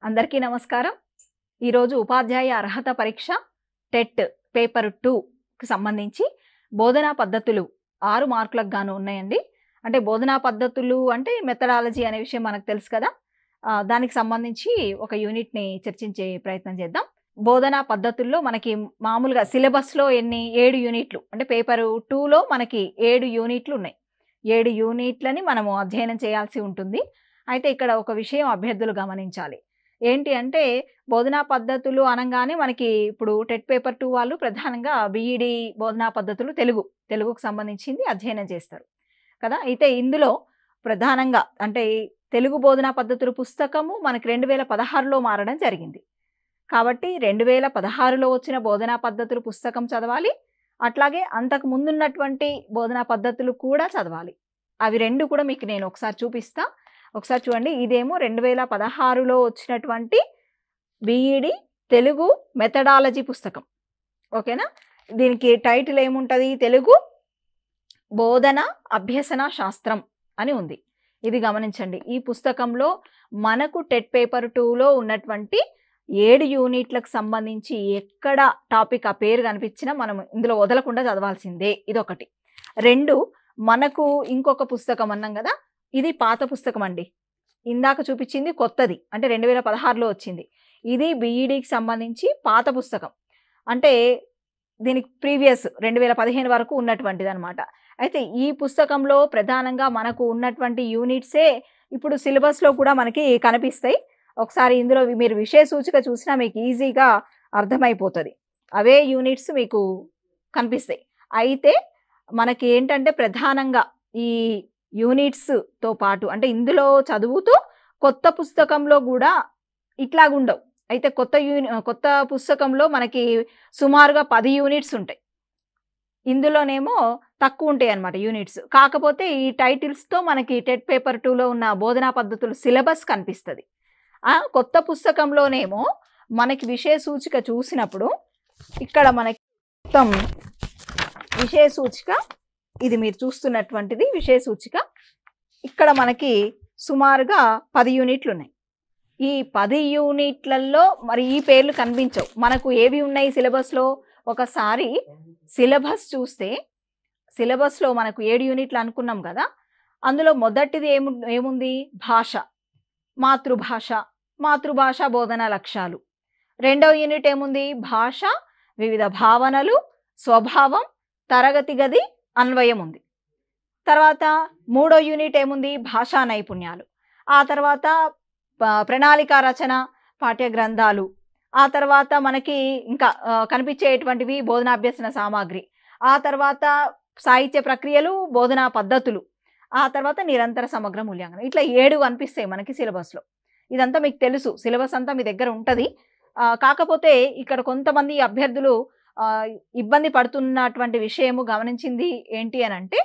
అందరికీ నమస్కారం. ఈరోజు ఉపాధ్యాయ అర్హత పరీక్ష టెట్ పేపర్ 2కి సంబంధించి బోధనా పద్ధతులు 6 మార్కులకు గాను ఉన్నాయండి. అంటే బోధనా పద్ధతులు అంటే మెథడాలజీ అనే విషయం మనకు తెలుసు కదా. దానికి సంబంధించి ఒక యూనిట్ని చర్చించే ప్రయత్నం చేద్దాం. బోధనా పద్ధతుల్లో మనకి మామూలుగా సిలబస్లో 7 యూనిట్లు అంటే పేపర్ 2లో మనకి 7 యూనిట్లు ఉన్నాయి. 7 యూనిట్లని మనము అధ్యయనం చేయాల్సి ఉంటుంది. అయితే ఇక్కడ ఒక విషయం అభ్యర్థులు గమనించాలి. ఏంటి అంటే బోధనా పద్ధతులు అనగానే మనకి ఇప్పుడు టెట్ పేపర్ 2 వాళ్ళు ప్రధానంగా బీఈడి బోధనా పద్ధతులు తెలుగుకు సంబంధించింది అధ్యయనం చేస్తారు కదా. అయితే ఇందులో ప్రధానంగా అంటే తెలుగు బోధనా పద్ధతులు పుస్తకము మనకి 2016లో మారడం జరిగింది. కాబట్టి 2016లో వచ్చిన బోధనా పద్ధతులు పుస్తకం చదవాలి. అట్లాగే అంతకు ముందున్నటువంటి బోధనా పద్ధతులు కూడా చదవాలి. అవి రెండు కూడా మీకు నేను ఒకసారి చూపిస్తా. ఒకసారి చూడండి. ఇదేమో 2016లో వచ్చినటువంటి బీఈడి తెలుగు మెథడాలజీ పుస్తకం. ఓకేనా. దీనికి టైటిల్ ఏముంటుంది? తెలుగు బోధన అభ్యసన శాస్త్రం అని ఉంది. ఇది గమనించండి. ఈ పుస్తకంలో మనకు టెట్ పేపర్ 2లో ఉన్నటువంటి 7 యూనిట్లకు సంబంధించి ఎక్కడ టాపిక్ ఆ పేరు కనిపించినా మనం ఇందులో వదలకుండా చదవాల్సిందే. ఇదొకటి. 2 మనకు ఇంకొక పుస్తకం అన్నాం కదా, ఇది పాత పుస్తకం అండి. ఇందాక చూపించింది కొత్తది అంటే 2016లో వచ్చింది. ఇది బీఈడికి సంబంధించి పాత పుస్తకం అంటే దీనికి ప్రీవియస్ 2015 వరకు ఉన్నటువంటిది అనమాట. అయితే ఈ పుస్తకంలో ప్రధానంగా మనకు ఉన్నటువంటి యూనిట్సే ఇప్పుడు సిలబస్లో కూడా మనకి కనిపిస్తాయి. ఒకసారి ఇందులో మీరు విషయ సూచిక చూసినా మీకు ఈజీగా అర్థమైపోతుంది. అవే యూనిట్స్ మీకు కనిపిస్తాయి. అయితే మనకి ఏంటంటే ప్రధానంగా ఈ యూనిట్స్తో పాటు అంటే ఇందులో చదువుతూ కొత్త పుస్తకంలో కూడా ఇట్లాగుండవు. అయితే కొత్త పుస్తకంలో మనకి సుమారుగా 10 యూనిట్స్ ఉంటాయి. ఇందులోనేమో తక్కువ ఉంటాయి అన్నమాట యూనిట్స్. కాకపోతే ఈ టైటిల్స్తో మనకి టెట్ పేపర్ 2లో ఉన్న బోధనా పద్ధతులు సిలబస్ కనిపిస్తుంది. కొత్త పుస్తకంలోనేమో మనకి విషయ సూచిక చూసినప్పుడు ఇక్కడ మనకి మొత్తం విషయ సూచిక, ఇది మీరు చూస్తున్నటువంటిది విషయ సూచిక. ఇక్కడ మనకి సుమారుగా 10 యూనిట్లు ఉన్నాయి. ఈ 10 యూనిట్లలో మరి ఈ పేర్లు కనిపించవు. మనకు ఏవి ఉన్నాయి సిలబస్లో? ఒకసారి సిలబస్ చూస్తే సిలబస్లో మనకు 7 యూనిట్లు అనుకున్నాం కదా. అందులో మొదటిది ఏముంది? భాష, మాతృభాష బోధన లక్ష్యాలు. రెండవ యూనిట్ ఏముంది? భాష, వివిధ భావనలు, స్వభావం, తరగతి గది, అన్వయం ఉంది. తర్వాత మూడో యూనిట్ ఏముంది? భాషా నైపుణ్యాలు. ఆ తర్వాత ప్రణాళిక రచన, పాఠ్య గ్రంథాలు. ఆ తర్వాత మనకి ఇంకా కనిపించేటువంటివి బోధనాభ్యసన సామాగ్రి. ఆ తర్వాత సాహిత్య ప్రక్రియలు, బోధనా పద్ధతులు. ఆ తర్వాత నిరంతర సమగ్ర మూల్యాంకనం. ఇట్లా 7 కనిపిస్తాయి మనకి సిలబస్లో. ఇదంతా మీకు తెలుసు, సిలబస్ అంతా మీ దగ్గర ఉంటుంది. కాకపోతే ఇక్కడ కొంతమంది అభ్యర్థులు ఇబ్బంది పడుతున్నటువంటి విషయము గమనించింది ఏంటి అని అంటే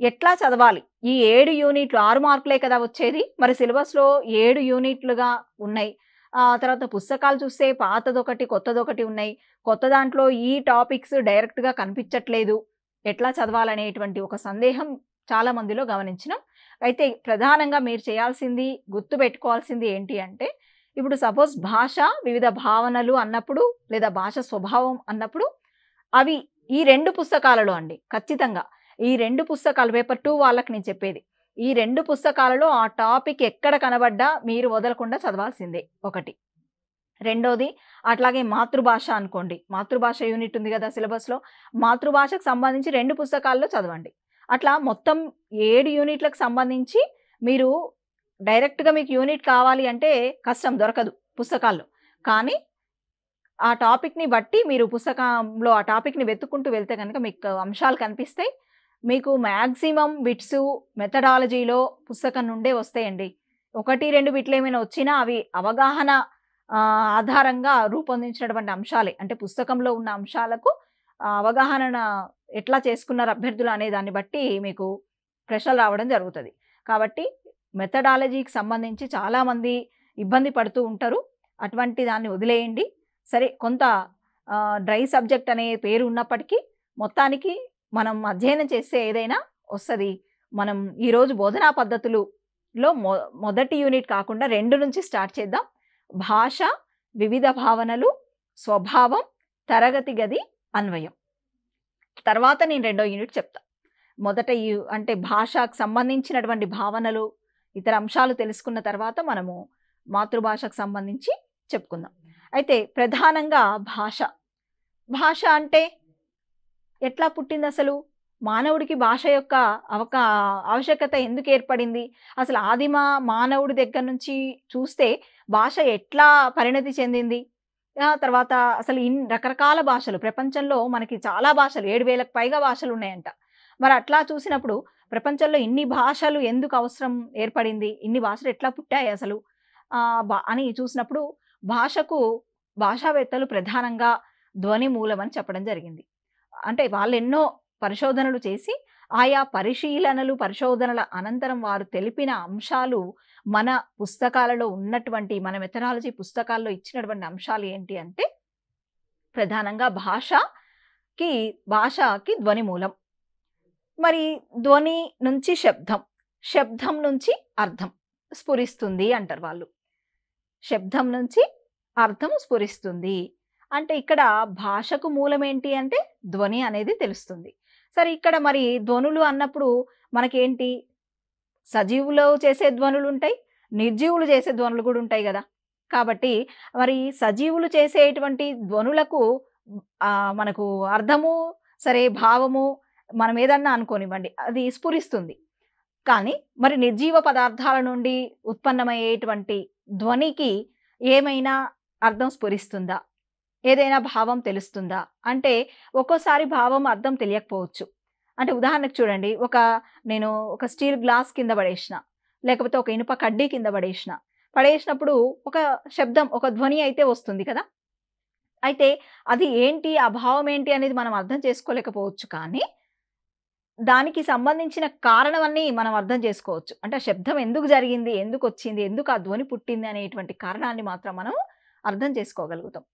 ఎట్లా చదవాలి? ఈ 7 యూనిట్లు 6 మార్కులే కదా వచ్చేది. మరి సిలబస్లో 7 యూనిట్లుగా ఉన్నాయి. తర్వాత పుస్తకాలు చూస్తే పాతదొకటి కొత్తదొకటి ఉన్నాయి. కొత్త దాంట్లో ఈ టాపిక్స్ డైరెక్ట్గా కనిపించట్లేదు. ఎట్లా చదవాలనేటువంటి ఒక సందేహం చాలా మందిలో గమనించినాం. అయితే ప్రధానంగా మీరు చేయాల్సింది, గుర్తుపెట్టుకోవాల్సింది ఏంటి అంటే ఇప్పుడు సపోజ్ భాష, వివిధ భావనలు అన్నప్పుడు లేదా భాష స్వభావం అన్నప్పుడు అవి ఈ 2 పుస్తకాలలో అండి. ఖచ్చితంగా ఈ 2 పుస్తకాలు పేపర్ 2 వాళ్ళకి నేను చెప్పేది. ఈ 2 పుస్తకాలలో ఆ టాపిక్ ఎక్కడ కనబడ్డా మీరు వదలకుండా చదవాల్సిందే ఒకటి. రెండోది అట్లాగే మాతృభాష అనుకోండి. మాతృభాష యూనిట్ ఉంది కదా సిలబస్లో. మాతృభాషకు సంబంధించి 2 పుస్తకాల్లో చదవండి. అట్లా మొత్తం 7 యూనిట్లకు సంబంధించి మీరు డైరెక్ట్గా మీకు యూనిట్ కావాలి అంటే కష్టం, దొరకదు పుస్తకాల్లో. కానీ ఆ టాపిక్ని బట్టి మీరు పుస్తకంలో ఆ టాపిక్ని వెతుక్కుంటూ వెళ్తే కనుక మీకు అంశాలు కనిపిస్తాయి. మీకు మ్యాక్సిమం బిట్స్ మెథడాలజీలో పుస్తకం నుండే వస్తాయండి. 1-2 బిట్లు ఏమైనా వచ్చినా అవి అవగాహన ఆధారంగా రూపొందించినటువంటి అంశాలే. అంటే పుస్తకంలో ఉన్న అంశాలకు అవగాహన ఎట్లా చేసుకున్నారు అభ్యర్థులు అనే దాన్ని బట్టి మీకు ప్రశ్నలు రావడం జరుగుతుంది. కాబట్టి మెథడాలజీకి సంబంధించి చాలామంది ఇబ్బంది పడుతూ ఉంటారు. అటువంటి దాన్ని వదిలేయండి. సరే, కొంత డ్రై సబ్జెక్ట్ అనే పేరు ఉన్నప్పటికీ మొత్తానికి మనం అధ్యయనం చేస్తే ఏదైనా వస్తుంది. మనం ఈరోజు బోధనా పద్ధతులలో మొదటి యూనిట్ కాకుండా 2 నుంచి స్టార్ట్ చేద్దాం. భాష, వివిధ భావనలు, స్వభావం, తరగతి గది, అన్వయం. తర్వాత నేను రెండో యూనిట్ చెప్తా. మొదట అంటే భాషకు సంబంధించినటువంటి భావనలు, ఇతర అంశాలు తెలుసుకున్న తర్వాత మనము మాతృభాషకు సంబంధించి చెప్పుకుందాం. అయితే ప్రధానంగా భాష అంటే ఎట్లా పుట్టింది అసలు? మానవుడికి భాష యొక్క ఆవశ్యకత ఎందుకు ఏర్పడింది? అసలు ఆదిమ మానవుడి దగ్గర నుంచి చూస్తే భాష ఎట్లా పరిణతి చెందింది? తర్వాత అసలు రకరకాల భాషలు ప్రపంచంలో మనకి చాలా భాషలు 7,000కు పైగా భాషలు ఉన్నాయంట. మరి అట్లా చూసినప్పుడు ప్రపంచంలో ఇన్ని భాషలు ఎందుకు అవసరం ఏర్పడింది? ఇన్ని భాషలు ఎట్లా పుట్టాయి అసలు అని చూసినప్పుడు భాషావేత్తలు ప్రధానంగా ధ్వని మూలం అని చెప్పడం జరిగింది. అంటే వాళ్ళు ఎన్నో పరిశోధనలు చేసి ఆయా పరిశోధనల అనంతరం వారు తెలిపిన అంశాలు మన పుస్తకాలలో ఉన్నటువంటి, మన మెథడాలజీ పుస్తకాల్లో ఇచ్చినటువంటి అంశాలు ఏంటి అంటే ప్రధానంగా భాషకి ధ్వని మూలం. మరి ధ్వని నుంచి శబ్దం నుంచి అర్థం స్ఫురిస్తుంది అంటారు వాళ్ళు. శబ్దం నుంచి అర్థం స్ఫురిస్తుంది అంటే ఇక్కడ భాషకు మూలం ఏంటి అంటే ధ్వని అనేది తెలుస్తుంది. సరే, ఇక్కడ మరి ధ్వనులు అన్నప్పుడు మనకేంటి, సజీవులు చేసే ధ్వనులు ఉంటాయి, నిర్జీవులు చేసే ధ్వనులు కూడా ఉంటాయి కదా. కాబట్టి మరి సజీవులు చేసేటువంటి ధ్వనులకు మనకు అర్థము సరే, భావము మనం ఏదన్నా అనుకోనివ్వండి, అది స్ఫురిస్తుంది. కానీ మరి నిర్జీవ పదార్థాల నుండి ఉత్పన్నమయ్యేటువంటి ధ్వనికి ఏమైనా అర్థం స్ఫురిస్తుందా? ఏదైనా భావం తెలుస్తుందా అంటే ఒక్కోసారి భావం అర్థం తెలియకపోవచ్చు. అంటే ఉదాహరణకు చూడండి, నేను ఒక స్టీల్ గ్లాస్ కింద పడేసిన, లేకపోతే ఒక ఇనుప కడ్డీ కింద పడేసినప్పుడు ఒక శబ్దం, ఒక ధ్వని అయితే వస్తుంది కదా. అయితే అది ఏంటి, ఆ భావం ఏంటి అనేది మనం అర్థం చేసుకోలేకపోవచ్చు. కానీ దానికి సంబంధించిన కారణమన్నీ మనం అర్థం చేసుకోవచ్చు. అంటే శబ్దం ఎందుకు జరిగింది, ఎందుకు వచ్చింది, ఎందుకు ఆ ధ్వని పుట్టింది అనేటువంటి కారణాన్ని మాత్రం మనం అర్థం చేసుకోగలుగుతాం.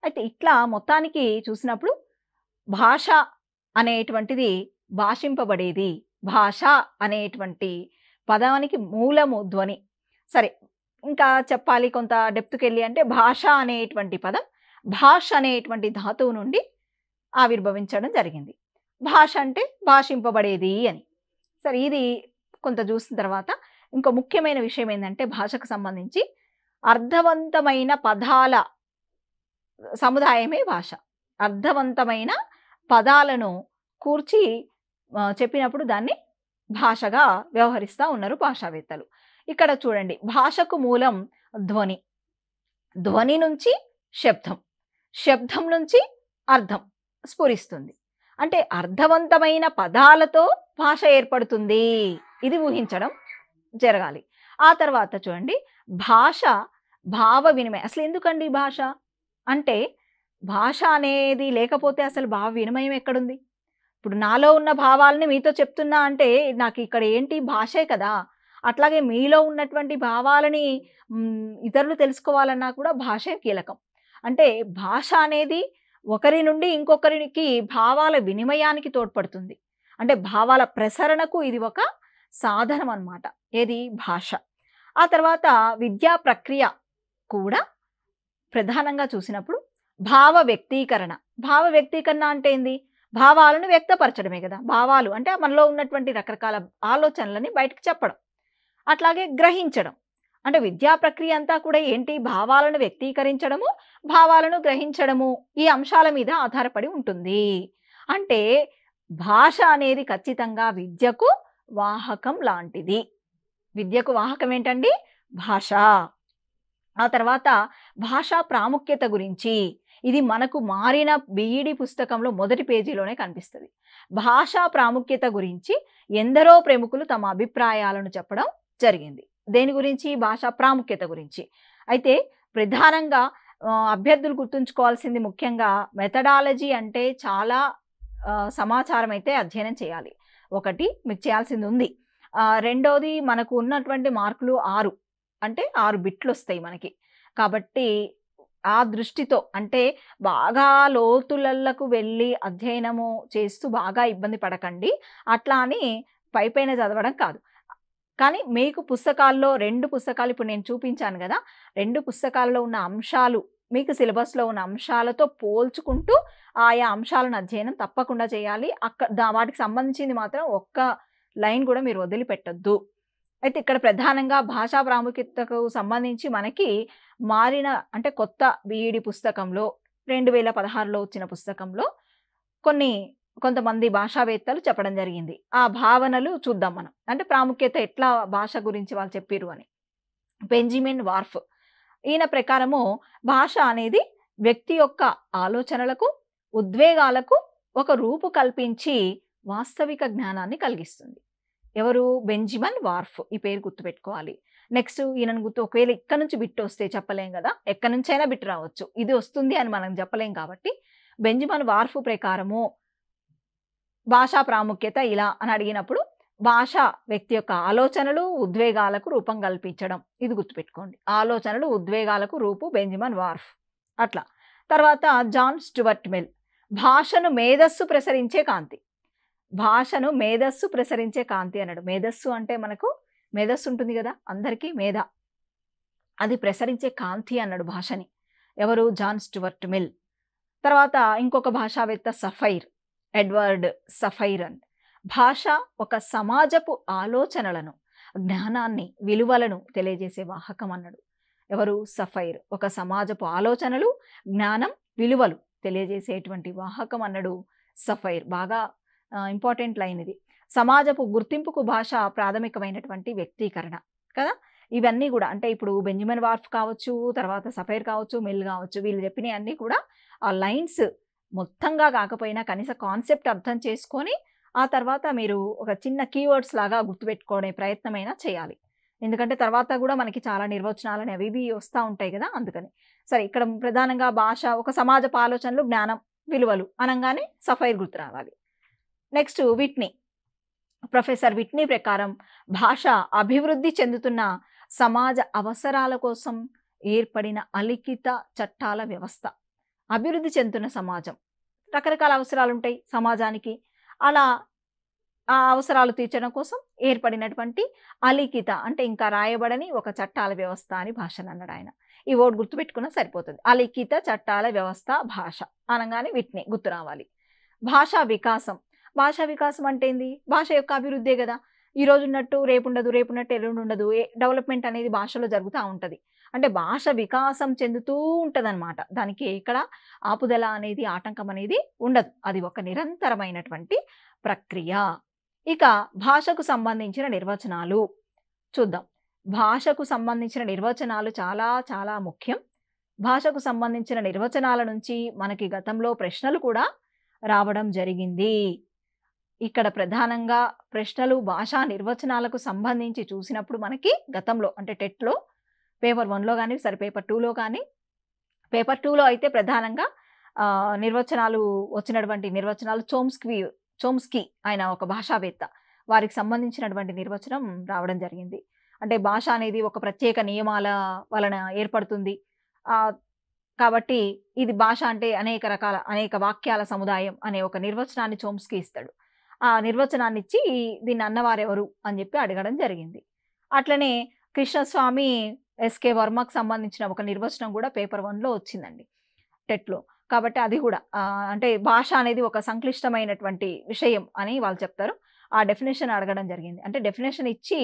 అయితే ఇట్లా మొత్తానికి చూసినప్పుడు భాష అనేటువంటిది భాషింపబడేది. భాష అనేటువంటి పదానికి మూలము ధ్వని. సరే, ఇంకా చెప్పాలి కొంత డెప్త్కి వెళ్ళి అంటే భాష అనేటువంటి పదం భాష అనేటువంటి ధాతువు నుండి ఆవిర్భవించడం జరిగింది. భాష అంటే భాషింపబడేది అని. సరే, ఇది కొంత చూసిన తర్వాత ఇంకో ముఖ్యమైన విషయం ఏంటంటే భాషకు సంబంధించి అర్థవంతమైన పదాల సముదాయమే భాష. అర్థవంతమైన పదాలను కూర్చి చెప్పినప్పుడు దాన్ని భాషగా వ్యవహరిస్తూ ఉన్నారు భాషావేత్తలు. ఇక్కడ చూడండి, భాషకు మూలం ధ్వని, ధ్వని నుంచి శబ్దం నుంచి అర్థం స్ఫురిస్తుంది. అంటే అర్థవంతమైన పదాలతో భాష ఏర్పడుతుంది, ఇది ఊహించడం జరగాలి. ఆ తర్వాత చూడండి, భావ వినిమయం. అసలు ఎందుకండి భాష అంటే, భాష అనేది లేకపోతే అసలు భావ వినిమయం ఎక్కడుంది? ఇప్పుడు నాలో ఉన్న భావాలని మీతో చెప్తున్నా అంటే నాకు ఇక్కడ ఏంటి, భాషే కదా. అట్లాగే మీలో ఉన్నటువంటి భావాలని ఇతరులు తెలుసుకోవాలన్నా కూడా భాషే కీలకం. అంటే భాష అనేది ఒకరి నుండి ఇంకొకరికి భావాల వినిమయానికి తోడ్పడుతుంది. అంటే భావాల ప్రసరణకు ఇది ఒక సాధనం అన్నమాట. ఏది, భాష. ఆ తర్వాత విద్యా ప్రక్రియ కూడా ప్రధానంగా చూసినప్పుడు భావ వ్యక్తీకరణ అంటే ఏంది? భావాలను వ్యక్తపరచడమే కదా. భావాలు అంటే మనలో ఉన్నటువంటి రకరకాల ఆలోచనలని బయటకు చెప్పడం. అట్లాగే గ్రహించడం అంటే విద్యా ప్రక్రియ అంతా కూడా ఏంటి, భావాలను వ్యక్తీకరించడము, భావాలను గ్రహించడము, ఈ అంశాల మీద ఆధారపడి ఉంటుంది. అంటే భాష అనేది ఖచ్చితంగా విద్యకు వాహకం లాంటిది. విద్యకు వాహకం ఏంటండి? భాష. ఆ తర్వాత భాషా ప్రాముఖ్యత గురించి, ఇది మనకు మారిన బీఈడి పుస్తకంలో మొదటి పేజీలోనే కనిపిస్తుంది. భాషా ప్రాముఖ్యత గురించి ఎందరో ప్రముఖులు తమ అభిప్రాయాలను చెప్పడం జరిగింది. దేని గురించి? భాషా ప్రాముఖ్యత గురించి. అయితే ప్రధానంగా అభ్యర్థులు గుర్తుంచుకోవాల్సింది ముఖ్యంగా మెథడాలజీ అంటే చాలా సమాచారం అయితే అధ్యయనం చేయాలి. ఒకటి మీకు చేయాల్సింది ఉంది. రెండోది మనకు ఉన్నటువంటి మార్కులు 6 అంటే 6 బిట్లు వస్తాయి మనకి. కాబట్టి ఆ దృష్టితో అంటే బాగా లోతులకు వెళ్ళి అధ్యయనము చేస్తూ బాగా ఇబ్బంది పడకండి. అట్లా అని పైపైన చదవడం కాదు. కానీ మీకు పుస్తకాల్లో 2 పుస్తకాలు ఇప్పుడు నేను చూపించాను గదా! 2 పుస్తకాల్లో ఉన్న అంశాలు మీకు సిలబస్‌లో ఉన్న అంశాలతో పోల్చుకుంటూ ఆయా అంశాలను అధ్యయనం తప్పకుండా చేయాలి. వాటికి సంబంధించింది మాత్రం ఒక్క లైన్ కూడా మీరు వదిలిపెట్టొద్దు. అయితే ఇక్కడ ప్రధానంగా భాషా ప్రాముఖ్యతకు సంబంధించి మనకి మారిన అంటే కొత్త బీఈడీ పుస్తకంలో 2016లో వచ్చిన పుస్తకంలో కొంతమంది భాషావేత్తలు చెప్పడం జరిగింది. ఆ భావనలు చూద్దాం మనం. అంటే ప్రాముఖ్యత ఎట్లా భాష గురించి వాళ్ళు చెప్పిర్రు అని. బెంజమిన్ వార్ఫ్ ఈయన ప్రకారము భాష అనేది వ్యక్తి యొక్క ఆలోచనలకు, ఉద్వేగాలకు ఒక రూపు కల్పించి వాస్తవిక జ్ఞానాన్ని కలిగిస్తుంది. ఎవరు? Benjamin warp. ఈ పేరు గుర్తుపెట్టుకోవాలి. నెక్స్ట్ ఈయనను ఒకవేళ ఇక్కడ నుంచి బిట్ వస్తే చెప్పలేం కదా, ఎక్కడి నుంచైనా బిట్ రావచ్చు. ఇది వస్తుంది అని మనం చెప్పలేం కాబట్టి బెంజమిన్ వార్ఫ్ ప్రకారము భాషా ప్రాముఖ్యత ఇలా అని అడిగినప్పుడు భాష వ్యక్తి యొక్క ఆలోచనలు, ఉద్వేగాలకు రూపం కల్పించడం. ఇది గుర్తుపెట్టుకోండి. ఆలోచనలు, ఉద్వేగాలకు రూపు బెంజమిన్ వార్ఫ్. అట్లా. తర్వాత జాన్ స్టూవర్ట్ మిల్ భాషను మేధస్సు ప్రసరించే కాంతి. భాషను మేధస్సు ప్రసరించే కాంతి అన్నాడు. మేధస్సు అంటే మనకు మేధస్సు ఉంటుంది కదా, అందరికీ మేధ. అది ప్రసరించే కాంతి అన్నాడు భాషని. ఎవరు? John Stuart Mill. తర్వాత ఇంకొక భాషావేత్త ఎడ్వర్డ్ సఫైర్ అండ్ భాష ఒక సమాజపు ఆలోచనలను, జ్ఞానాన్ని, విలువలను తెలియజేసే వాహకం అన్నాడు. ఎవరు? సఫైర్. ఒక సమాజపు ఆలోచనలు, జ్ఞానం, విలువలు తెలియజేసేటువంటి వాహకం అన్నాడు సఫైర్. బాగా ఇంపార్టెంట్ లైన్ ఇది. సమాజపు గుర్తింపుకు భాష ప్రాథమికమైనటువంటి వ్యక్తీకరణ కదా. ఇవన్నీ కూడా అంటే ఇప్పుడు బెంజమిన్ వార్ఫ్ కావచ్చు, తర్వాత సఫైర్ కావచ్చు, మిల్ కావచ్చు, వీళ్ళు చెప్పినవి అన్నీ కూడా ఆ లైన్స్ మొత్తంగా కాకపోయినా కనీస కాన్సెప్ట్ అర్థం చేసుకొని ఆ తర్వాత మీరు ఒక చిన్న కీవర్డ్స్ లాగా గుర్తుపెట్టుకునే ప్రయత్నమైనా చేయాలి. ఎందుకంటే తర్వాత కూడా మనకి చాలా నిర్వచనాలని అవి ఇవి వస్తూ ఉంటాయి కదా, అందుకని. సరే, ఇక్కడ ప్రధానంగా భాష ఒక సమాజపు ఆలోచనలు, జ్ఞానం, విలువలు అనగానే సఫైర్ గుర్తు రావాలి. Next Whitney. ప్రొఫెసర్ విట్నీ ప్రకారం భాష అభివృద్ధి చెందుతున్న సమాజ అవసరాల కోసం ఏర్పడిన అలిఖిత చట్టాల వ్యవస్థ. అభివృద్ధి చెందుతున్న సమాజం, రకరకాల అవసరాలు ఉంటాయి సమాజానికి. అలా ఆ అవసరాలు తీర్చడం కోసం ఏర్పడినటువంటి అలిఖిత అంటే ఇంకా రాయబడని ఒక చట్టాల వ్యవస్థ అని భాషను అన్నాడు ఆయన. ఈ వర్డ్ గుర్తుపెట్టుకున్నా సరిపోతుంది. అలిఖిత చట్టాల వ్యవస్థ భాష అనగానే విట్నీ గుర్తు రావాలి. భాషా వికాసం. భాషా వికాసం అంటే ఏంది? భాష యొక్క అభివృద్ధే కదా. ఈ రోజు ఉన్నట్టు రేపు ఉండదు, రేపు ఉన్నట్టు ఎల్లుండి ఉండదు. డెవలప్మెంట్ అనేది భాషలో జరుగుతూ ఉంటుంది. అంటే భాష వికాసం చెందుతూ ఉంటదన్నమాట. దానికి ఇక్కడ ఆపుదల అనేది, ఆటంకం అనేది ఉండదు. అది ఒక నిరంతరమైనటువంటి ప్రక్రియ. ఇక భాషకు సంబంధించిన నిర్వచనాలు చూద్దాం. భాషకు సంబంధించిన నిర్వచనాలు చాలా చాలా ముఖ్యం. భాషకు సంబంధించిన నిర్వచనాల నుంచి మనకి గతంలో ప్రశ్నలు కూడా రావడం జరిగింది. ఇక్కడ ప్రధానంగా ప్రశ్నలు భాషా నిర్వచనాలకు సంబంధించి చూసినప్పుడు మనకి గతంలో అంటే టెట్లో పేపర్ 1లో కానీ, సరే పేపర్ 2లో కానీ, పేపర్ 2లో అయితే ప్రధానంగా నిర్వచనాలు వచ్చినటువంటి నిర్వచనాలు చోమ్స్కీ ఆయన ఒక భాషావేత్త, వారికి సంబంధించినటువంటి నిర్వచనం రావడం జరిగింది. అంటే భాష అనేది ఒక ప్రత్యేక నియమాల వలన ఏర్పడుతుంది. కాబట్టి ఇది భాష అంటే అనేక వాక్యాల సముదాయం అనే ఒక నిర్వచనాన్ని చోమ్స్కీ ఇస్తాడు. ఆ నిర్వచనాన్ని ఇచ్చి దీన్ని అన్నవారెవరు అని చెప్పి అడగడం జరిగింది. అట్లనే కృష్ణస్వామి ఎస్కే వర్మకు సంబంధించిన ఒక నిర్వచనం కూడా పేపర్ 1లో వచ్చిందండి టెట్లో. కాబట్టి అది కూడా అంటే భాష అనేది ఒక సంక్లిష్టమైనటువంటి విషయం అని వాళ్ళు చెప్తారు. ఆ డెఫినేషన్ అడగడం జరిగింది. అంటే డెఫినేషన్ ఇచ్చి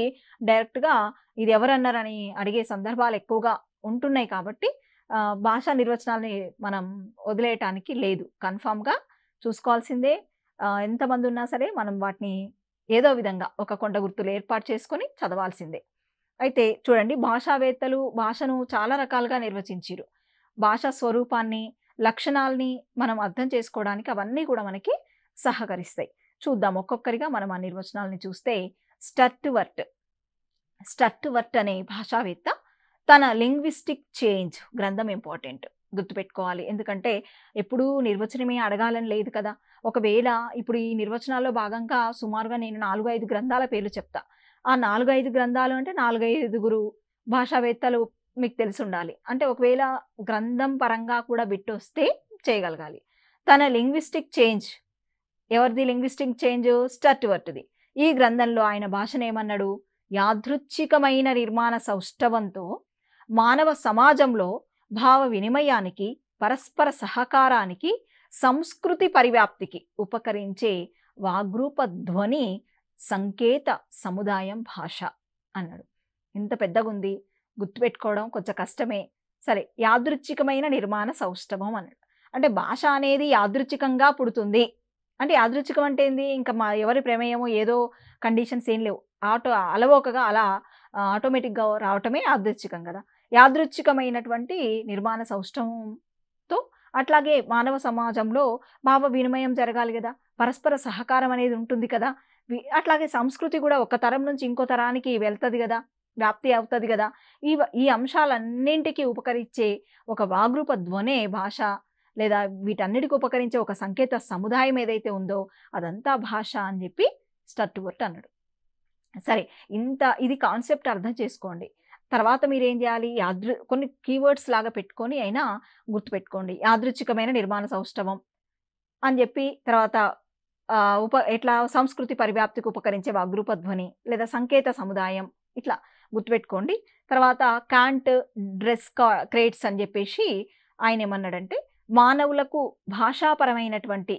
డైరెక్ట్గా ఇది ఎవరన్నారని అడిగే సందర్భాలు ఎక్కువగా ఉంటున్నాయి. కాబట్టి భాషా నిర్వచనాలని మనం వదిలేయటానికి లేదు. కన్ఫామ్గా చూసుకోవాల్సిందే. ఎంతమంది ఉన్నా సరే మనం వాటిని ఏదో విధంగా ఒక కొండ గుర్తులు ఏర్పాటు చేసుకొని చదవాల్సిందే. అయితే చూడండి, భాషావేత్తలు భాషను చాలా రకాలుగా నిర్వచించారు. భాషా స్వరూపాన్ని, లక్షణాలని మనం అర్థం చేసుకోవడానికి అవన్నీ కూడా మనకి సహకరిస్తాయి. చూద్దాం ఒక్కొక్కరిగా మనం ఆ నిర్వచనాలని చూస్తే స్టర్ట్వర్ట్ అనే భాషావేత్త తన లింగ్విస్టిక్ చేంజ్ గ్రంథం ఇంపార్టెంట్, గుర్తుపెట్టుకోవాలి. ఎందుకంటే ఎప్పుడూ నిర్వచనమే అడగాలని లేదు కదా. ఒకవేళ ఇప్పుడు ఈ నిర్వచనాల్లో భాగంగా సుమారుగా నేను 4-5 గ్రంథాల పేర్లు చెప్తా. ఆ 4-5 గ్రంథాలు అంటే 4-5 భాషావేత్తలు మీకు తెలిసి ఉండాలి. అంటే ఒకవేళ గ్రంథం పరంగా కూడా బిట్ వస్తే చేయగలగాలి. తన లింగ్విస్టిక్ చేంజ్, ఎవరిది లింగ్విస్టిక్ చేంజ్? స్టర్ట్వర్ట్ది. ఈ గ్రంథంలో ఆయన భాషను ఏమన్నాడు? యాదృచ్ఛికమైన నిర్మాణ సౌష్ఠవంతో మానవ సమాజంలో భావ వినిమయానికి, పరస్పర సహకారానికి, సంస్కృతి పరివ్యాప్తికి ఉపకరించే వాగ్రూప ధ్వని సంకేత సముదాయం భాష అన్నాడు. ఇంత పెద్దగుంది, గుర్తుపెట్టుకోవడం కొంచెం కష్టమే. సరే, యాదృచ్ఛికమైన నిర్మాణ సౌష్ఠవం అన్నాడు. అంటే భాష అనేది యాదృచ్ఛికంగా పుడుతుంది. అంటే యాదృచ్ఛికం అంటే ఏంది? ఇంకా ఎవరి ప్రమేయమో ఏదో కండిషన్స్ ఏం లేవు, అలవోకగా అలా ఆటోమేటిక్గా రావటమే యాదృచ్ఛికం కదా. యాదృచ్ఛికమైనటువంటి నిర్మాణ సౌష్ఠవంతో అట్లాగే మానవ సమాజంలో భావ వినిమయం జరగాలి కదా, పరస్పర సహకారం అనేది ఉంటుంది కదా. అట్లాగే సంస్కృతి కూడా ఒక తరం నుంచి ఇంకో తరానికి వెళ్తుంది కదా, వ్యాప్తి అవుతుంది కదా. ఈ అంశాలన్నింటికి ఉపకరించే ఒక వాగ్రూప ధ్వనే భాష, లేదా వీటన్నిటికి ఉపకరించే ఒక సంకేత సముదాయం ఏదైతే ఉందో అదంతా భాష అని చెప్పి స్టర్ట్వర్ట్ అన్నాడు. సరే, ఇది కాన్సెప్ట్ అర్థం చేసుకోండి. తర్వాత మీరు ఏం చేయాలి, కొన్ని కీవర్డ్స్ లాగా పెట్టుకొని అయినా గుర్తుపెట్టుకోండి. యాదృచ్ఛికమైన నిర్మాణ సౌష్ఠవం అని చెప్పి, తర్వాత ఎట్లా సంస్కృతి పరివ్యాప్తికి ఉపకరించే వాగ్రూప ధ్వని లేదా సంకేత సముదాయం, ఇట్లా గుర్తుపెట్టుకోండి. తర్వాత కాంట్ డ్రెస్ క్రేట్స్ అని చెప్పేసి ఆయన ఏమన్నాడంటే, మానవులకు భాషాపరమైనటువంటి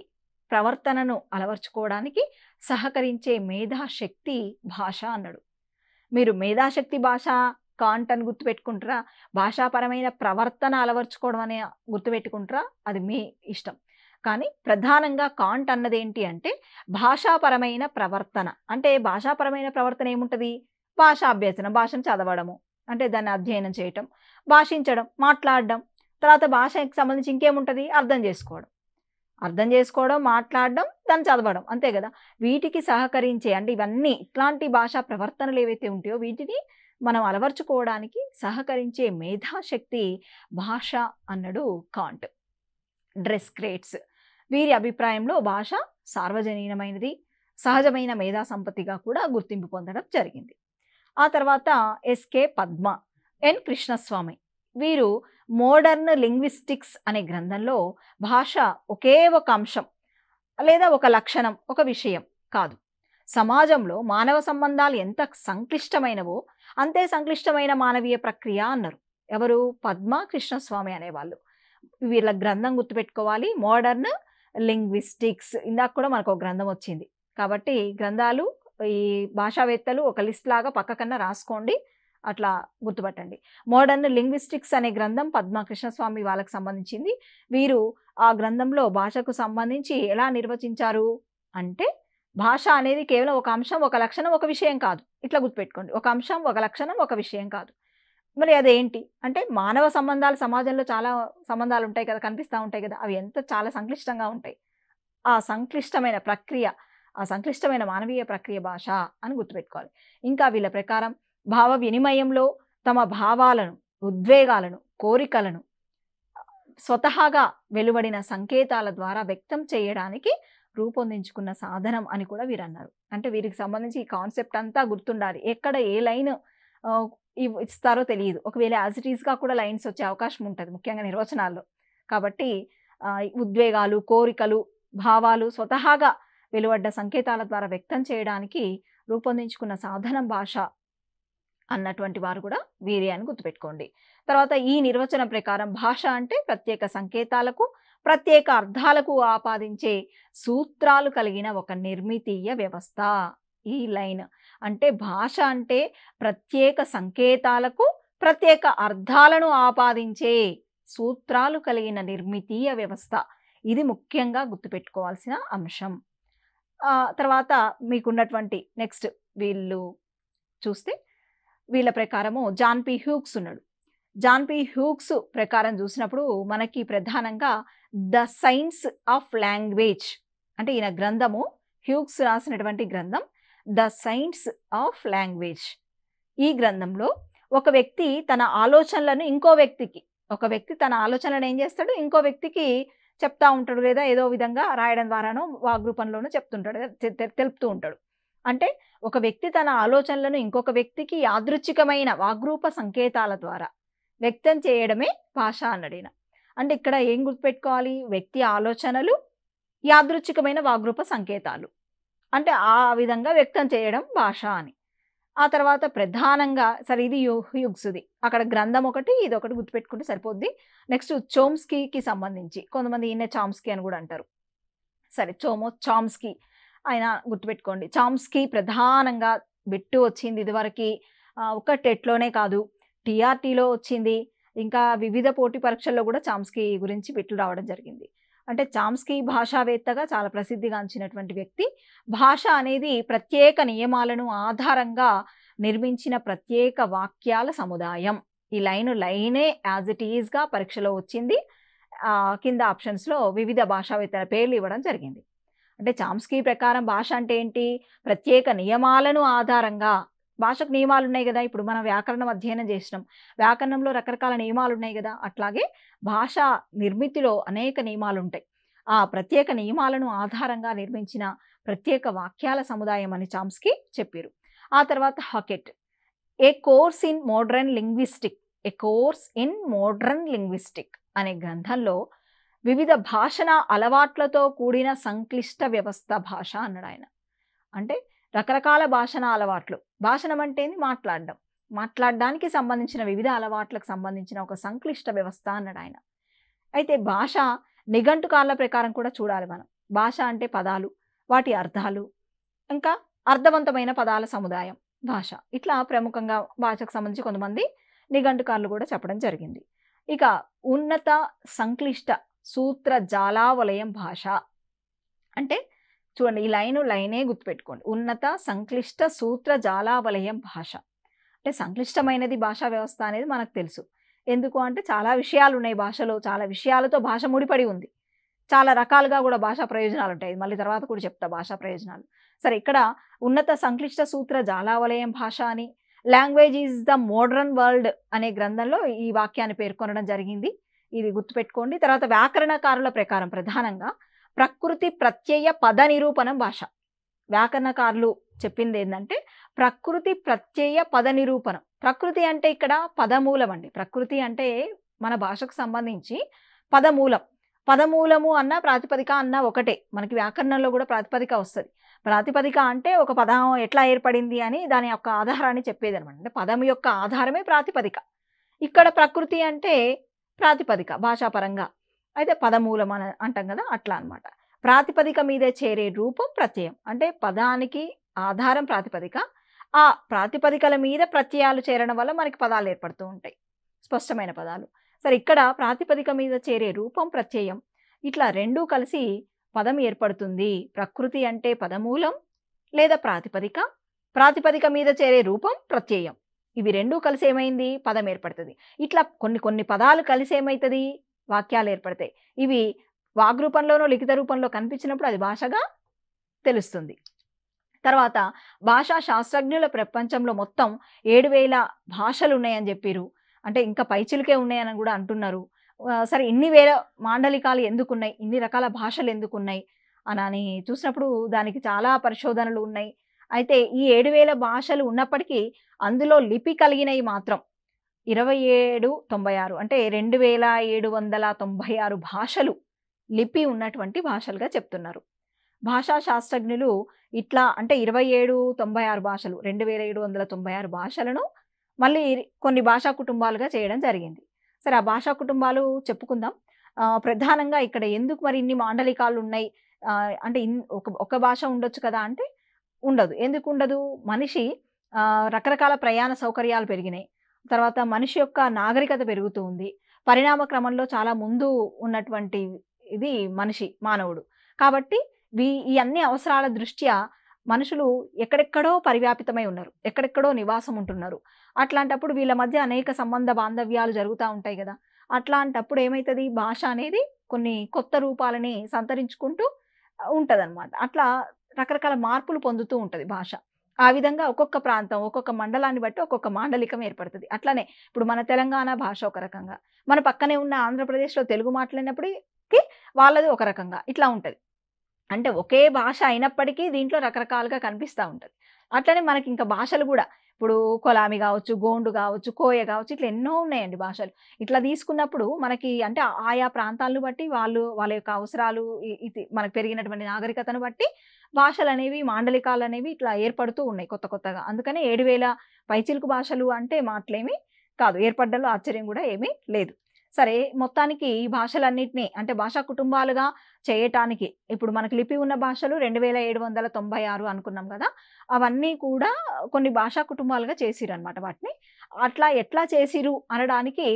ప్రవర్తనను అలవర్చుకోవడానికి సహకరించే మేధాశక్తి భాష అన్నాడు. మీరు మేధాశక్తి భాష కాంట్ అని గుర్తుపెట్టుకుంటారా, భాషాపరమైన ప్రవర్తన అలవర్చుకోవడం అనే గుర్తుపెట్టుకుంటారా, అది మీ ఇష్టం. కానీ ప్రధానంగా కాంట్ అన్నది ఏంటి అంటే భాషాపరమైన ప్రవర్తన. అంటే భాషాపరమైన ప్రవర్తన ఏముంటుంది? భాషాభ్యసనం, భాషను చదవడము, అంటే దాన్ని అధ్యయనం చేయటం, భాషించడం, మాట్లాడడం. తర్వాత భాషకి సంబంధించి ఇంకేముంటుంది? అర్థం చేసుకోవడం, మాట్లాడడం, దాన్ని చదవడం, అంతే కదా. వీటికి సహకరించే, అంటే ఇవన్నీ ఇట్లాంటి భాషా ప్రవర్తనలు ఏవైతే ఉంటాయో వీటిని మనం అలవర్చుకోవడానికి సహకరించే మేధాశక్తి భాష అన్నాడు కాంట్. డ్రెస్ క్రేట్స్ వీరి అభిప్రాయంలో భాష సార్వజనీనమైనది, సహజమైన మేధా సంపత్తిగా కూడా గుర్తింపు పొందడం జరిగింది. ఆ తర్వాత ఎస్కే పద్మ, ఎన్ కృష్ణస్వామి వీరు మోడర్న్ లింగ్విస్టిక్స్ అనే గ్రంథంలో భాష ఒకే ఒక అంశం లేదా ఒక లక్షణం, ఒక విషయం కాదు. సమాజంలో మానవ సంబంధాలు ఎంత సంక్లిష్టమైనవో అంతే సంక్లిష్టమైన మానవీయ ప్రక్రియ అన్నారు. ఎవరు? పద్మ, కృష్ణస్వామి అనేవాళ్ళు. వీళ్ళ గ్రంథం గుర్తుపెట్టుకోవాలి, మోడర్న్ లింగ్విస్టిక్స్. ఇందాక కూడా మనకు ఒక గ్రంథం వచ్చింది కాబట్టి గ్రంథాలు ఈ భాషావేత్తలు ఒక లిస్ట్ లాగా పక్కకన్నా రాసుకోండి, అట్లా గుర్తుపట్టండి. మోడర్న్ లింగ్విస్టిక్స్ అనే గ్రంథం పద్మ, కృష్ణస్వామి వాళ్ళకి సంబంధించింది. వీరు ఆ గ్రంథంలో భాషకు సంబంధించి ఎలా నిర్వచించారు అంటే, భాష అనేది కేవలం ఒక అంశం, ఒక లక్షణం, ఒక విషయం కాదు. ఇట్లా గుర్తుపెట్టుకోండి, ఒక అంశం, ఒక లక్షణం, ఒక విషయం కాదు. మరి అదేంటి అంటే మానవ సంబంధాలు, సమాజంలో చాలా సంబంధాలు ఉంటాయి కదా, కనిపిస్తూ ఉంటాయి కదా, అవి చాలా సంక్లిష్టంగా ఉంటాయి. ఆ సంక్లిష్టమైన ప్రక్రియ, ఆ సంక్లిష్టమైన మానవీయ ప్రక్రియ భాష అని గుర్తుపెట్టుకోవాలి. ఇంకా వీళ్ళ ప్రకారం భావ వినిమయంలో తమ భావాలను, ఉద్వేగాలను, కోరికలను స్వతహాగా వెలువడిన సంకేతాల ద్వారా వ్యక్తం చేయడానికి రూపొందించుకున్న సాధనం అని కూడా వీరు అన్నారు. అంటే వీరికి సంబంధించి ఈ కాన్సెప్ట్ అంతా గుర్తుండాలి. ఎక్కడ ఏ లైన్ ఇస్తారో తెలియదు, ఒకవేళ యాజ్ ఇట్ ఈస్గా కూడా లైన్స్ వచ్చే అవకాశం ఉంటుంది, ముఖ్యంగా నిర్వచనాల్లో. కాబట్టి ఉద్వేగాలు, కోరికలు, భావాలు స్వతహాగా వెలువడ్డ సంకేతాల ద్వారా వ్యక్తం చేయడానికి రూపొందించుకున్న సాధనం భాష అన్నటువంటి వారు కూడా వీరే అని గుర్తుపెట్టుకోండి. తర్వాత ఈ నిర్వచనం ప్రకారం భాష అంటే ప్రత్యేక సంకేతాలకు, ప్రత్యేక అర్థాలకు ఆపాదించే సూత్రాలు కలిగిన ఒక నిర్మితీయ వ్యవస్థ. ఈ లైన్ అంటే భాష అంటే ప్రత్యేక సంకేతాలకు, ప్రత్యేక అర్థాలను ఆపాదించే సూత్రాలు కలిగిన నిర్మితీయ వ్యవస్థ. ఇది ముఖ్యంగా గుర్తుపెట్టుకోవాల్సిన అంశం. తర్వాత మీకున్నటువంటి నెక్స్ట్ వీళ్ళు చూస్తే వీళ్ళ ప్రకారము జాన్ పి హ్యూక్స్ ఉన్నాడు. జాన్ పి హ్యూక్స్ ప్రకారం చూసినప్పుడు మనకి ప్రధానంగా ద సైన్స్ ఆఫ్ లాంగ్వేజ్, అంటే ఈయన గ్రంథము, హ్యూక్స్ రాసినటువంటి గ్రంథం ద సైన్స్ ఆఫ్ లాంగ్వేజ్. ఈ గ్రంథంలో ఒక వ్యక్తి తన ఆలోచనలను ఒక వ్యక్తి తన ఆలోచనలను ఏం చేస్తాడు, ఇంకో వ్యక్తికి చెప్తా ఉంటాడు, లేదా ఏదో విధంగా రాయడం ద్వారానో వాగ్రూపంలోనూ చెప్తుంటాడు, తెలుపుతూ ఉంటాడు. అంటే ఒక వ్యక్తి తన ఆలోచనలను ఇంకొక వ్యక్తికి యాదృచ్ఛికమైన వాగ్రూప సంకేతాల ద్వారా వ్యక్తం చేయడమే భాష అన్నడిన. అంటే ఇక్కడ ఏం గుర్తుపెట్టుకోవాలి, వ్యక్తి ఆలోచనలు, యాదృచ్ఛికమైన వాగ్రూప సంకేతాలు, అంటే ఆ విధంగా వ్యక్తం చేయడం భాష అని. ఆ తర్వాత ప్రధానంగా సరే ఇది హ్యూగ్స్ది, అక్కడ గ్రంథం ఒకటి ఇది ఒకటి గుర్తుపెట్టుకుంటే సరిపోద్ది. నెక్స్ట్ చోమ్స్కీకి సంబంధించి కొంతమంది ఈయన చామ్స్కీ అని కూడా అంటారు. సరే చామ్స్కీ ఆయన గుర్తుపెట్టుకోండి. చామ్స్కీ ప్రధానంగా బిట్టు వచ్చింది ఇదివరకు ఒక టెట్లోనే కాదు, టీఆర్టీలో వచ్చింది, ఇంకా వివిధ పోటీ పరీక్షల్లో కూడా చామ్స్కీ గురించి బిట్లు రావడం జరిగింది. అంటే చామ్స్కీ భాషావేత్తగా చాలా ప్రసిద్ధిగాంచినటువంటి వ్యక్తి. భాష అనేది ప్రత్యేక నియమాలను ఆధారంగా నిర్మించిన ప్రత్యేక వాక్యాల సముదాయం. ఈ లైనే యాజ్ ఇట్ ఈజ్గా పరీక్షలో వచ్చింది. కింద ఆప్షన్స్లో వివిధ భాషావేత్తల పేర్లు ఇవ్వడం జరిగింది. అంటే చామ్స్కీ ప్రకారం భాష అంటే ఏంటి? ప్రత్యేక నియమాలను ఆధారంగా, భాషకు నియమాలు ఉన్నాయి కదా, ఇప్పుడు మనం వ్యాకరణం అధ్యయనం చేసినాం, వ్యాకరణంలో రకరకాల నియమాలు ఉన్నాయి కదా, అట్లాగే భాష నిర్మితిలో అనేక నియమాలు ఉంటాయి. ఆ ప్రత్యేక నియమాలను ఆధారంగా నిర్మించిన ప్రత్యేక వాక్యాల సముదాయం అని చామ్స్కీ చెప్పారు. ఆ తర్వాత హాకెట్, ఏ కోర్స్ ఇన్ మోడ్రన్ లింగ్విస్టిక్ అనే గ్రంథంలో వివిధ భాషణ అలవాట్లతో కూడిన సంక్లిష్ట వ్యవస్థ భాష అన్నాడు ఆయన. అంటే రకరకాల భాషణ అలవాట్లు, భాషణం అంటే మాట్లాడడానికి సంబంధించిన వివిధ అలవాట్లకు సంబంధించిన ఒక సంక్లిష్ట వ్యవస్థ అన్నాడు ఆయన. అయితే భాష నిఘంటుకాల ప్రకారం కూడా చూడాలి మనం. భాష అంటే పదాలు, వాటి అర్థాలు, ఇంకా అర్థవంతమైన పదాల సముదాయం భాష. ఇట్లా ప్రముఖంగా భాషకు సంబంధించి కొంతమంది నిఘంటుకారులు కూడా చెప్పడం జరిగింది. ఇక ఉన్నత సంక్లిష్ట సూత్ర జాలావలయం భాష అంటే చూడండి, ఈ లైనే గుర్తుపెట్టుకోండి. ఉన్నత సంక్లిష్ట సూత్ర జాలావలయం భాష అంటే సంక్లిష్టమైనది భాషా వ్యవస్థ అనేది మనకు తెలుసు. ఎందుకు అంటే చాలా విషయాలు ఉన్నాయి భాషలో, చాలా విషయాలతో భాష ముడిపడి ఉంది, చాలా రకాలుగా కూడా భాషా ప్రయోజనాలు ఉంటాయి. మళ్ళీ తర్వాత కూడా చెప్తా భాషా ప్రయోజనాలు. సరే, ఇక్కడ ఉన్నత సంక్లిష్ట సూత్ర జాలావలయం భాష అని, language is the modern world అనే గ్రంథంలో ఈ వాక్యాన్ని పేర్కొనడం జరిగింది. ఇది గుర్తుపెట్టుకోండి. తర్వాత వ్యాకరణకారుల ప్రకారం ప్రధానంగా ప్రకృతి ప్రత్యయ పద నిరూపణం భాష. వ్యాకరణకారులు చెప్పింది ఏంటంటే ప్రకృతి ప్రత్యయ పద నిరూపణం. ప్రకృతి అంటే ఇక్కడ పదమూలం అండి. ప్రకృతి అంటే మన భాషకు సంబంధించి పదమూలము అన్న ప్రాతిపదిక అన్న ఒకటే. మనకి వ్యాకరణంలో కూడా ప్రాతిపదిక వస్తుంది. ప్రాతిపదిక అంటే ఒక పదం ఎట్లా ఏర్పడింది అని దాని యొక్క ఆధారాన్ని చెప్పేది అనమాట. అంటే పదం యొక్క ఆధారమే ప్రాతిపదిక. ఇక్కడ ప్రకృతి అంటే ప్రాతిపదిక భాషాపరంగా, అయితే పదమూలం అని అంటాం కదా, అట్లా అనమాట. ప్రాతిపదిక మీద చేరే రూపం ప్రత్యయం. అంటే పదానికి ఆధారం ప్రాతిపదిక, ఆ ప్రాతిపదికల మీద ప్రత్యయాలు చేరడం వల్ల మనకి పదాలు ఏర్పడుతూ ఉంటాయి, స్పష్టమైన పదాలు. సరే, ఇక్కడ ప్రాతిపదిక మీద చేరే రూపం ప్రత్యయం, ఇట్లా రెండూ కలిసి పదం ఏర్పడుతుంది. ప్రకృతి అంటే పదమూలం లేదా ప్రాతిపదిక, ప్రాతిపదిక మీద చేరే రూపం ప్రత్యయం, ఇవి రెండూ కలిసి ఏమైంది? పదం ఏర్పడుతుంది. ఇట్లా కొన్ని పదాలు కలిసి ఏమవుతుంది? వాక్యాలు ఏర్పడతాయి. ఇవి వాగ్రూపంలోనో లిఖిత రూపంలో కనిపించినప్పుడు అది భాషగా తెలుస్తుంది. తర్వాత భాషా శాస్త్రజ్ఞుల ప్రపంచంలో మొత్తం 7000 భాషలు ఉన్నాయని చెప్పారు. అంటే ఇంకా పైచిలుకే ఉన్నాయని కూడా అంటున్నారు. సరే, ఇన్ని వేల మాండలికాలు ఎందుకున్నాయి, ఇన్ని రకాల భాషలు ఎందుకున్నాయి అని చూసినప్పుడు దానికి చాలా పరిశోధనలు ఉన్నాయి. అయితే ఈ 7000 భాషలు ఉన్నప్పటికీ అందులో లిపి కలిగినవి మాత్రం 2796, అంటే 2796 భాషలు లిపి ఉన్నటువంటి భాషలుగా చెప్తున్నారు భాషా శాస్త్రజ్ఞులు. ఇట్లా అంటే 2796 భాషలు, 2796 భాషలను మళ్ళీ కొన్ని భాషా కుటుంబాలుగా చేయడం జరిగింది. సరే, ఆ భాషా కుటుంబాలు చెప్పుకుందాం. ప్రధానంగా ఇక్కడ ఎందుకు మరి ఇన్ని మాండలికాలు ఉన్నాయి అంటే ఒక భాష ఉండొచ్చు కదా అంటే ఉండదు. ఎందుకు ఉండదు? మనిషి రకరకాల ప్రయాణ సౌకర్యాలు పెరిగినాయి, తర్వాత మనిషి యొక్క నాగరికత పెరుగుతూ ఉంది, పరిణామ క్రమంలో చాలా ముందు ఉన్నటువంటి ఇది మానవుడు. కాబట్టి ఈ అన్ని అవసరాల దృష్ట్యా మనుషులు ఎక్కడెక్కడో పరివ్యాపితమై ఉన్నారు, ఎక్కడెక్కడో నివాసం ఉంటున్నారు. అట్లాంటప్పుడు వీళ్ళ మధ్య అనేక సంబంధ బాంధవ్యాలు జరుగుతూ ఉంటాయి కదా. అట్లాంటప్పుడు ఏమవుతుంది? భాష అనేది కొన్ని కొత్త రూపాలని సంతరించుకుంటూ ఉంటదన్నమాట. అట్లా రకరకాల మార్పులు పొందుతూ ఉంటుంది భాష. ఆ విధంగా ఒక్కొక్క ప్రాంతం, ఒక్కొక్క మండలాన్ని బట్టి ఒక్కొక్క మాండలికం ఏర్పడుతుంది. అట్లనే ఇప్పుడు మన తెలంగాణ భాష ఒక రకంగా, మన పక్కనే ఉన్న ఆంధ్రప్రదేశ్లో తెలుగు మాట్లాడినప్పటికీ వాళ్ళది ఒక రకంగా ఇట్లా ఉంటుంది. అంటే ఒకే భాష అయినప్పటికీ దీంట్లో రకరకాలుగా కనిపిస్తూ ఉంటుంది. అట్లనే మనకి ఇంకా భాషలు కూడా ఇప్పుడు కొలామి కావచ్చు, గోండు కావచ్చు, కోయ కావచ్చు, ఇట్లా ఎన్నో ఉన్నాయండి భాషలు. ఇట్లా తీసుకున్నప్పుడు మనకి అంటే ఆయా ప్రాంతాలను బట్టి వాళ్ళ యొక్క అవసరాలు, ఇది మనకు పెరిగినటువంటి నాగరికతను బట్టి భాషలనేవి మాండలికాలనేవి ఇట్లా ఏర్పడుతూ ఉన్నాయి కొత్త కొత్తగా. అందుకనే 7000 పైచిలుకు భాషలు అంటే మాటలేమి కాదు. ఏర్పడ్డంలో ఆశ్చర్యం కూడా ఏమీ లేదు. సరే, మొత్తానికి ఈ భాషలన్నిటిని అంటే భాషా కుటుంబాలుగా చేయటానికి ఇప్పుడు మనకు లిపి ఉన్న భాషలు 2796 అనుకున్నాం కదా! అవన్నీ కూడా కొన్ని భాషా కుటుంబాలుగా చేసిరనమాట వాటిని. అట్లా ఎట్లా చేసిరు అనడానికి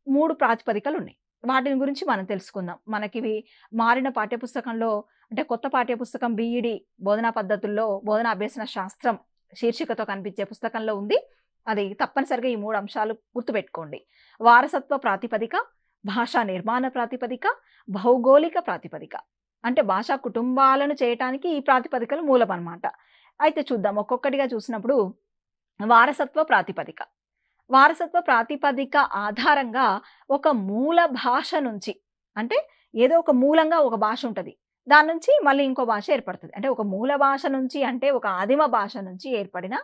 3 ప్రాతిపదికలున్నాయి. వాటిని గురించి మనం తెలుసుకుందాం. మనకివి మారిన పాఠ్యపుస్తకంలో అంటే కొత్త పాఠ్యపుస్తకం బీఈడీ బోధనా పద్ధతుల్లో బోధనా అభ్యసన శాస్త్రం శీర్షికతో కనిపించే పుస్తకంలో ఉంది. అది తప్పనిసరిగా ఈ 3 అంశాలు గుర్తుపెట్టుకోండి. వారసత్వ ప్రాతిపదిక, భాషా నిర్మాణ ప్రాతిపదిక, భౌగోళిక ప్రాతిపదిక. అంటే భాషా కుటుంబాలను చేయటానికి ఈ ప్రాతిపదికలు మూలం అన్నమాట. అయితే చూద్దాం ఒక్కొక్కటిగా చూసినప్పుడు వారసత్వ ప్రాతిపదిక. వారసత్వ ప్రాతిపదిక ఆధారంగా ఒక మూల భాష నుంచి అంటే ఏదో ఒక మూలంగా ఒక భాష ఉంటది. దాని నుంచి మళ్ళీ ఇంకో భాష ఏర్పడుతుంది. అంటే ఒక మూల భాష నుంచి అంటే ఒక ఆదిమ భాష నుంచి ఏర్పడిన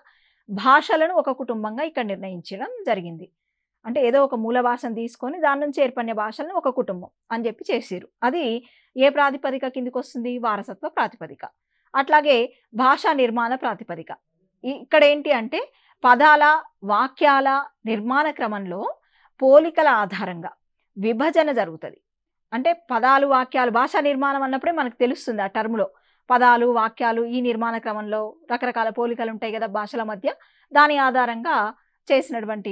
భాషలను ఒక కుటుంబంగా ఇక్కడ నిర్ణయించడం జరిగింది. అంటే ఏదో ఒక మూల భాషను తీసుకొని దాని నుంచి ఏర్పడిన భాషలను ఒక కుటుంబం అని చెప్పి చేసిరు. అది ఏ ప్రాతిపదిక కిందికి వస్తుంది? వారసత్వ ప్రాతిపదిక. అట్లాగే భాషా నిర్మాణ ప్రాతిపదిక. ఇక్కడ ఏంటి అంటే పదాల వాక్యాల నిర్మాణ క్రమంలో పోలికల ఆధారంగా విభజన జరుగుతుంది. అంటే పదాలు వాక్యాలు భాషా నిర్మాణం అన్నప్పుడే మనకు తెలుస్తుంది ఆ టర్మ్లో పదాలు వాక్యాలు ఈ నిర్మాణ క్రమంలో రకరకాల పోలికలు ఉంటాయి కదా భాషల మధ్య. దాని ఆధారంగా చేసినటువంటి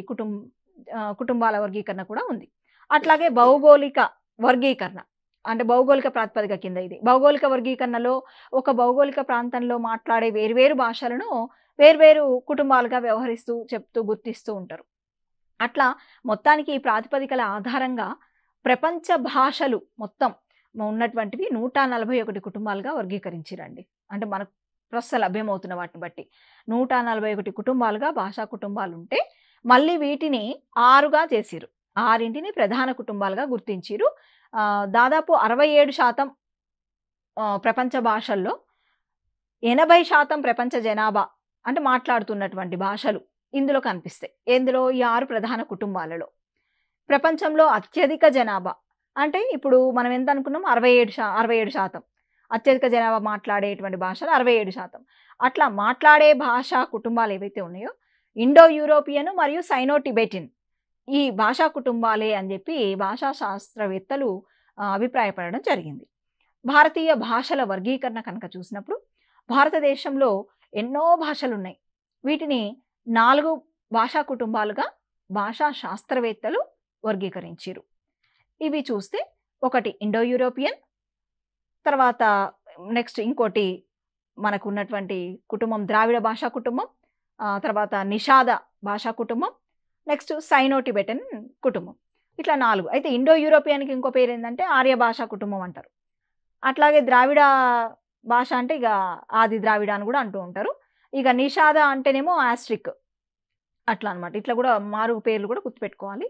కుటుంబాల వర్గీకరణ కూడా ఉంది. అట్లాగే భౌగోళిక వర్గీకరణ అంటే భౌగోళిక ప్రాతిపదిక కింద ఇది. భౌగోళిక వర్గీకరణలో ఒక భౌగోళిక ప్రాంతంలో మాట్లాడే వేర్వేరు భాషలను వేర్వేరు కుటుంబాలుగా వ్యవహరిస్తూ చెప్తూ గుర్తిస్తూ ఉంటారు. అట్లా మొత్తానికి ఈ ప్రాతిపదికల ఆధారంగా ప్రపంచ భాషలు మొత్తం ఉన్నటువంటివి 141 కుటుంబాలుగా వర్గీకరించిరండి. అంటే మనకు ప్రస్తుతం లభ్యమవుతున్న వాటిని బట్టి 141 కుటుంబాలుగా భాషా కుటుంబాలు ఉంటే మళ్ళీ వీటిని 6గా చేసిరు. 6ంటిని ప్రధాన కుటుంబాలుగా గుర్తించిరు. దాదాపు 67% ప్రపంచ భాషల్లో 80% ప్రపంచ జనాభా అంటే మాట్లాడుతున్నటువంటి భాషలు ఇందులో కనిపిస్తాయి. ఇందులో ఈ 6 ప్రధాన కుటుంబాలలో ప్రపంచంలో అత్యధిక జనాభా అంటే ఇప్పుడు మనం ఎంత అనుకున్నాం 67% అత్యధిక జనాభా మాట్లాడేటువంటి భాషలు 67%. అట్లా మాట్లాడే భాషా కుటుంబాలు ఏవైతే ఉన్నాయో ఇండో యూరోపియన్ మరియు సైనో టిబెటిన్ ఈ భాషా కుటుంబాలే అని చెప్పి భాషా శాస్త్రవేత్తలు అభిప్రాయపడడం జరిగింది. భారతీయ భాషల వర్గీకరణ కనుక చూసినప్పుడు భారతదేశంలో ఎన్నో భాషలు ఉన్నాయి. వీటిని 4 భాషా కుటుంబాలుగా భాషా శాస్త్రవేత్తలు వర్గీకరించారు. ఇవి చూస్తే ఒకటి ఇండో యూరోపియన్, తర్వాత నెక్స్ట్ ఇంకోటి మనకు ఉన్నటువంటి కుటుంబం ద్రావిడ భాషా కుటుంబం, తర్వాత నిషాద భాషా కుటుంబం, నెక్స్ట్ సైనో టిబెటన్ కుటుంబం. ఇట్లా 4. అయితే ఇండో యూరోపియన్కి ఇంకో పేరు ఏంటంటే ఆర్య భాషా కుటుంబం అంటారు. అట్లాగే ద్రావిడ భాష అంటే ఇక ఆది ద్రావిడ అని కూడా అంటూ ఉంటారు. ఇక నిషాద అంటేనేమో ఆస్ట్రిక్ అట్లా అనమాట. ఇట్లా కూడా మారు పేర్లు కూడా గుర్తుపెట్టుకోవాలి.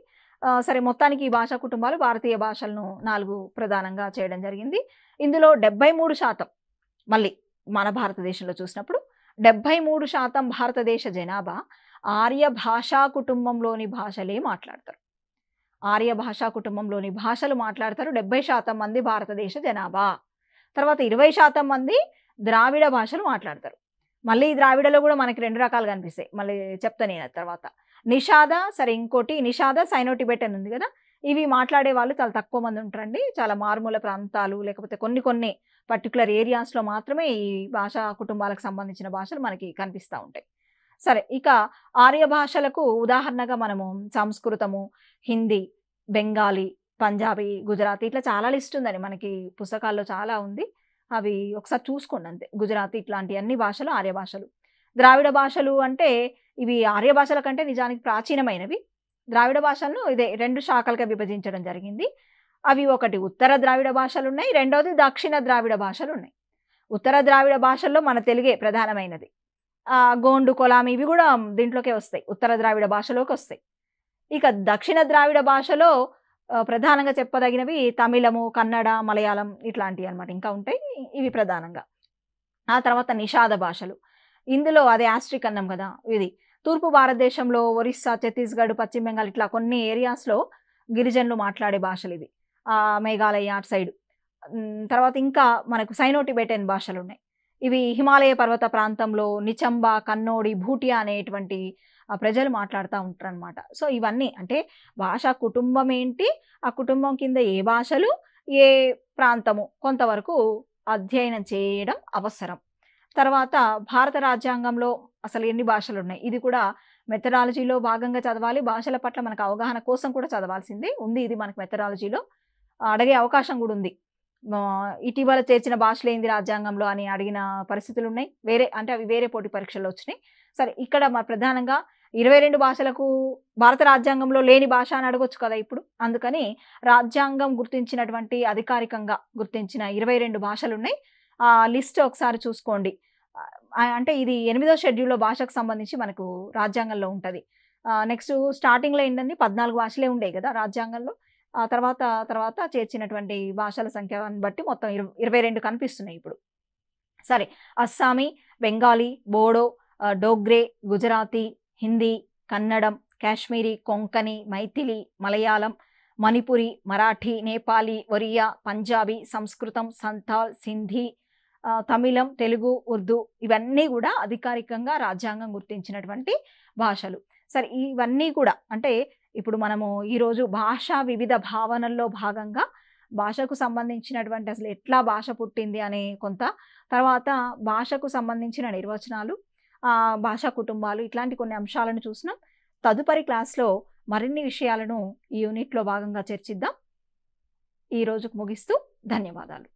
సరే, మొత్తానికి ఈ భాషా కుటుంబాలు భారతీయ భాషలను 4 ప్రధానంగా చేయడం జరిగింది. ఇందులో 73% మళ్ళీ మన భారతదేశంలో చూసినప్పుడు 73% భారతదేశ జనాభా ఆర్య భాషా కుటుంబంలోని భాషలే మాట్లాడతారు. ఆర్య భాషా కుటుంబంలోని భాషలు మాట్లాడతారు 70% మంది భారతదేశ జనాభా. తర్వాత 20% మంది ద్రావిడ భాషలు మాట్లాడతారు. మళ్ళీ ఈ ద్రావిడలో కూడా మనకి 2 రకాలు కనిపిస్తాయి. మళ్ళీ చెప్తా నేను తర్వాత. నిషాద, సరే ఇంకోటి నిషాద సైనో టిబెటన్ ఉంది కదా, ఇవి మాట్లాడే వాళ్ళు చాలా తక్కువ మంది ఉంటారండి. చాలా మారుమూల ప్రాంతాలు లేకపోతే కొన్ని పర్టికులర్ ఏరియాస్లో మాత్రమే ఈ భాషా కుటుంబాలకు సంబంధించిన భాషలు మనకి కనిపిస్తూ ఉంటాయి. సరే, ఇక ఆర్య భాషలకు ఉదాహరణగా మనము సంస్కృతము, హిందీ, బెంగాలీ, పంజాబీ, గుజరాతీ ఇట్లా చాలా లిస్ట్ ఉందని మనకి పుస్తకాల్లో చాలా ఉంది. అవి ఒకసారి చూసుకోండి అంతే. గుజరాతీ ఇట్లాంటి అన్ని భాషలు ఆర్య భాషలు. ద్రావిడ భాషలు అంటే ఇవి ఆర్య భాషల కంటే నిజానికి ప్రాచీనమైనవి. ద్రావిడ భాషలను ఇదే 2 శాఖలుగా విభజించడం జరిగింది. అవి ఒకటి ఉత్తర ద్రావిడ భాషలు ఉన్నాయి, రెండోది దక్షిణ ద్రావిడ భాషలు ఉన్నాయి. ఉత్తర ద్రావిడ భాషల్లో మన తెలుగే ప్రధానమైనది. గోండు, కొలామి ఇవి కూడా దీంట్లోకే వస్తాయి, ఉత్తర ద్రావిడ భాషలోకి వస్తాయి. ఇక దక్షిణ ద్రావిడ భాషలో ప్రధానంగా చెప్పదగినవి తమిళము, కన్నడ, మలయాళం ఇట్లాంటివి అనమాట. ఇంకా ఉంటాయి, ఇవి ప్రధానంగా. ఆ తర్వాత నిషాద భాషలు, ఇందులో అదే ఆస్ట్రిక్ అన్నాం కదా, ఇది తూర్పు భారతదేశంలో ఒరిస్సా, ఛత్తీస్గఢ్, పశ్చిమ బెంగాల్ ఇట్లా కొన్ని ఏరియాస్లో గిరిజనులు మాట్లాడే భాషలు ఇవి. మేఘాలయ అటు సైడ్. తర్వాత ఇంకా మనకు సైనో టిబెటన్ భాషలు ఉన్నాయి. ఇవి హిమాలయ పర్వత ప్రాంతంలో నిచంబ, కన్నోడి, భూటియా అనేటువంటి ప్రజలు మాట్లాడుతూ ఉంటారనమాట. సో ఇవన్నీ అంటే భాషా కుటుంబం ఏంటి, ఆ కుటుంబం కింద ఏ భాషలు, ఏ ప్రాంతము కొంతవరకు అధ్యయనం చేయడం అవసరం. తర్వాత భారత రాజ్యాంగంలో అసలు ఎన్ని భాషలు ఉన్నాయి, ఇది కూడా మెథడాలజీలో భాగంగా చదవాలి. భాషల పట్ల మనకు అవగాహన కోసం కూడా చదవాల్సిందే ఉంది. ఇది మనకు మెథడాలజీలో అడిగే అవకాశం కూడా ఉంది. ఇటీవల చేర్చిన భాషలు ఏంది రాజ్యాంగంలో అని అడిగిన పరిస్థితులు ఉన్నాయి. వేరే అంటే అవి వేరే పోటీ పరీక్షల్లో వచ్చినాయి. సరే ఇక్కడ ప్రధానంగా 22 భాషలకు భారత రాజ్యాంగంలో లేని భాష అని అడగొచ్చు కదా ఇప్పుడు. అందుకని రాజ్యాంగం గుర్తించినటువంటి అధికారికంగా గుర్తించిన 22 భాషలు ఉన్నాయి. ఆ లిస్ట్ ఒకసారి చూసుకోండి. అంటే ఇది 8వ షెడ్యూల్లో భాషకు సంబంధించి మనకు రాజ్యాంగంలో ఉంటుంది. నెక్స్ట్ స్టార్టింగ్లో ఏంటంటే 14 భాషలే ఉండేవి కదా రాజ్యాంగంలో. ఆ తర్వాత చేర్చినటువంటి భాషల సంఖ్యను బట్టి మొత్తం 22 కనిపిస్తున్నాయి ఇప్పుడు. సరే, అస్సామీ, బెంగాలీ, బోడో, డోగ్రే, గుజరాతీ, హిందీ, కన్నడం, కాశ్మీరీ, కొంకణి, మైథిలి, మలయాళం, మణిపురి, మరాఠీ, నేపాలీ, ఒరియా, పంజాబీ, సంస్కృతం, సంతాల్, సింధీ, తమిళం, తెలుగు, ఉర్దూ ఇవన్నీ కూడా అధికారికంగా రాజ్యాంగం గుర్తించినటువంటి భాషలు. సరే, ఇవన్నీ కూడా అంటే ఇప్పుడు మనము ఈరోజు భాషా వివిధ భావనల్లో భాగంగా భాషకు సంబంధించినటువంటి అసలు ఎట్లా భాష పుట్టింది అనే కొంత, తర్వాత భాషకు సంబంధించిన నిర్వచనాలు, భాషా కుటుంబాలు ఇట్లాంటి కొన్ని అంశాలను చూసినాం. తదుపరి క్లాస్లో మరిన్ని విషయాలను ఈ యూనిట్లో భాగంగా చర్చిద్దాం. ఈ రోజుకు ముగిస్తూ ధన్యవాదాలు.